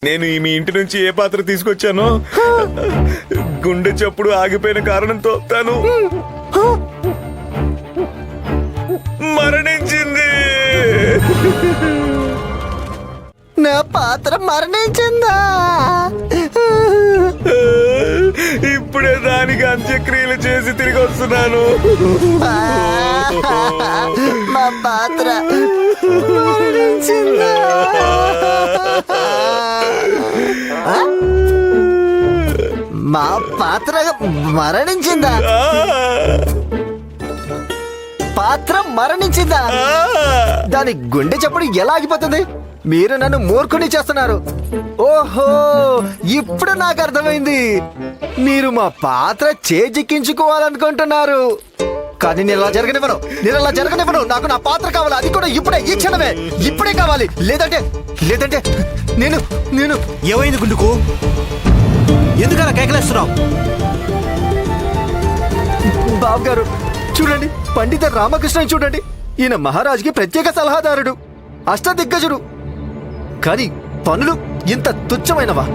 నేను మీ ఇంటి నుంచి ఏ పాత్ర తీసుకొచ్చానో గుండె చప్పుడు ఆగిపోయిన కారణంతో తను మరణించింది. నా పాత్ర మరణించిందా? ఇప్పుడే దానికి అంత్యక్రియలు చేసి తిరిగి వస్తున్నాను. మా పాత్ర మరణించిందా? మా పాత్ర మరణించిందా? పాత్ర మరణించిందా? దాని గుండె చప్పుడు ఎలా ఆగిపోతుంది? మీరు నన్ను మూర్ఖుని చేస్తున్నారు. ఓహో, ఇప్పుడు నాకు అర్థమైంది. మీరు మా పాత్ర చేజిక్కించుకోవాలనుకుంటున్నారు. కానీ నేను ఇలా జరగనివ్వను. నాకు నా పాత్ర కావాలి, అది కూడా ఇప్పుడే, ఈ క్షణమే, ఇప్పుడే కావాలి. లేదంటే నేను ఏమైంది గుండుకు? ఎందుకలా కేకలేస్తున్నావు? బాబు గారు చూడండి, పండిత రామకృష్ణ చూడండి. ఈయన మహారాజుకి ప్రత్యేక సలహాదారుడు, అష్టదిగ్గజుడు. కానీ పనులు ఇంత తుచ్చమైనవా?